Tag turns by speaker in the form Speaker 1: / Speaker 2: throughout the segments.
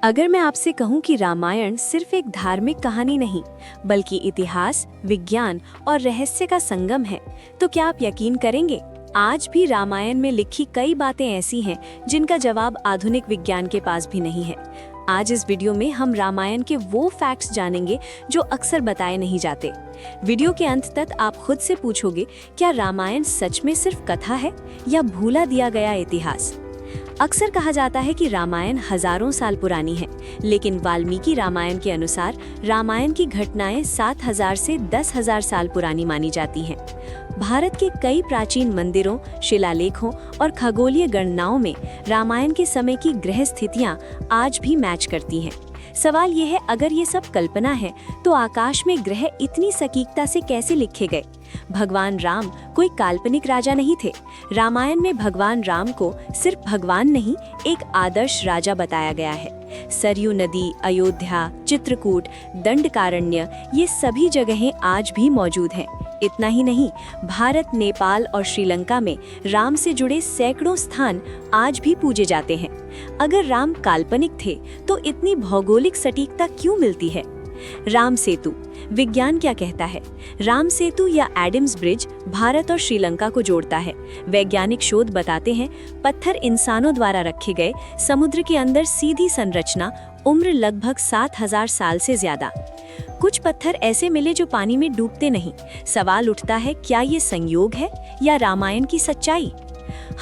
Speaker 1: अगर मैं आपसे कहूं कि रामायण सिर्फ एक धार्मिक कहानी नहीं, बल्कि इतिहास, विज्ञान और रहस्य का संगम है, तो क्या आप यकीन करेंगे? आज भी रामायण में लिखी कई बातें ऐसी हैं जिनका जवाब आधुनिक विज्ञान के पास भी नहीं है। आज इस वीडियो में हम रामायण के वो फैक्ट्स जानेंगे जो अक्सर बताए नहीं जाते। वीडियो के अंत तक आप खुद से पूछोगे, क्या रामायण सच में सिर्फ कथा है या भूला दिया गया इतिहास? अक्सर कहा जाता है कि रामायण हजारों साल पुरानी है, लेकिन वाल्मीकि रामायण के अनुसार रामायण की घटनाएं 7000 से 10,000 साल पुरानी मानी जाती हैं। भारत के कई प्राचीन मंदिरों, शिलालेखों और खगोलीय गणनाओं में रामायण के समय की ग्रह स्थितियां आज भी मैच करती हैं। सवाल यह है, अगर ये सब कल्पना है तो आकाश में ग्रह इतनी सटीकता से कैसे लिखे गए? भगवान राम कोई काल्पनिक राजा नहीं थे। रामायण में भगवान राम को सिर्फ भगवान नहीं, एक आदर्श राजा बताया गया है। सरयू नदी, अयोध्या, चित्रकूट, दंडकारण्य, ये सभी जगहें आज भी मौजूद हैं। इतना ही नहीं, भारत, नेपाल और श्रीलंका में राम से जुड़े सैकड़ों स्थान आज भी पूजे जाते हैं। अगर राम काल्पनिक थे तो इतनी भौगोलिक सटीकता क्यों मिलती है? राम सेतु, विज्ञान क्या कहता है? राम सेतु या एडम्स ब्रिज भारत और श्रीलंका को जोड़ता है। वैज्ञानिक शोध बताते हैं, पत्थर इंसानों द्वारा रखे गए, समुद्र के अंदर सीधी संरचना, उम्र लगभग 7000 साल से ज्यादा। कुछ पत्थर ऐसे मिले जो पानी में डूबते नहीं। सवाल उठता है, क्या ये संयोग है या रामायण की सच्चाई?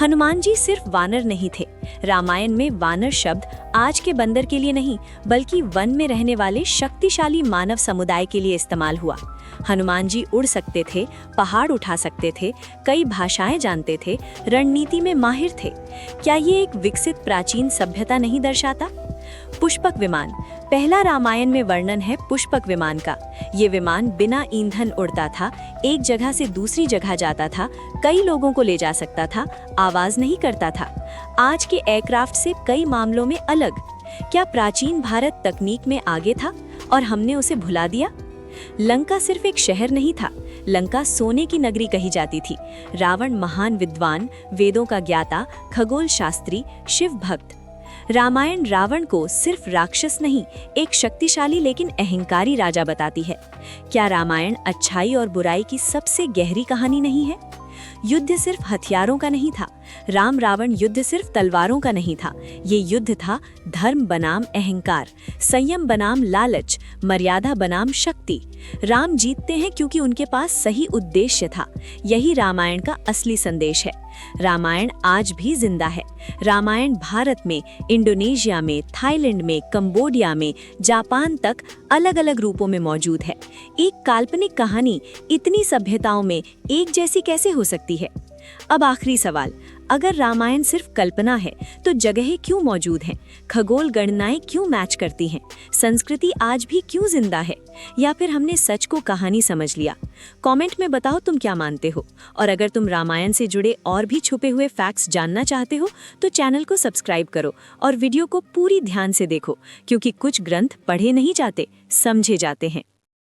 Speaker 1: हनुमान जी सिर्फ वानर नहीं थे। रामायण में वानर शब्द आज के बंदर के लिए नहीं, बल्कि वन में रहने वाले शक्तिशाली मानव समुदाय के लिए इस्तेमाल हुआ। हनुमान जी उड़ सकते थे, पहाड़ उठा सकते थे, कई भाषाएं जानते थे, रणनीति में माहिर थे। क्या ये एक विकसित प्राचीन सभ्यता नहीं दर्शाता? पुष्पक विमान, पहला रामायण में वर्णन है पुष्पक विमान का। ये विमान बिना ईंधन उड़ता था, एक जगह से दूसरी जगह जाता था, कई लोगों को ले जा सकता था, आवाज नहीं करता था। आज के एयरक्राफ्ट से कई मामलों में अलग। क्या प्राचीन भारत तकनीक में आगे था और हमने उसे भुला दिया? लंका सिर्फ एक शहर नहीं था, लंका सोने की नगरी कही जाती थी। रावण महान विद्वान, वेदों का ज्ञाता, खगोल शास्त्री, शिव भक्त। रामायण रावण को सिर्फ राक्षस नहीं, एक शक्तिशाली लेकिन अहंकारी राजा बताती है। क्या रामायण अच्छाई और बुराई की सबसे गहरी कहानी नहीं है? युद्ध सिर्फ हथियारों का नहीं था। राम रावण युद्ध सिर्फ तलवारों का नहीं था। ये युद्ध था धर्म बनाम अहंकार, संयम बनाम लालच, मर्यादा बनाम शक्ति। राम जीतते हैं क्योंकि उनके पास सही उद्देश्य था। यही रामायण का असली संदेश है। रामायण आज भी जिंदा है। रामायण भारत में, इंडोनेशिया में, थाईलैंड में, कंबोडिया में, जापान तक अलग अलग रूपों में मौजूद है। एक काल्पनिक कहानी इतनी सभ्यताओं में एक जैसी कैसे हो सकती है? अब आखिरी सवाल, अगर रामायण सिर्फ कल्पना है तो जगहें क्यों मौजूद हैं? खगोल गणनाएं क्यों मैच करती हैं? संस्कृति आज भी क्यों जिंदा है? या फिर हमने सच को कहानी समझ लिया? कमेंट में बताओ तुम क्या मानते हो। और अगर तुम रामायण से जुड़े और भी छुपे हुए फैक्ट्स जानना चाहते हो तो चैनल को सब्सक्राइब करो और वीडियो को पूरी ध्यान से देखो, क्योंकि कुछ ग्रंथ पढ़े नहीं जाते, समझे जाते हैं।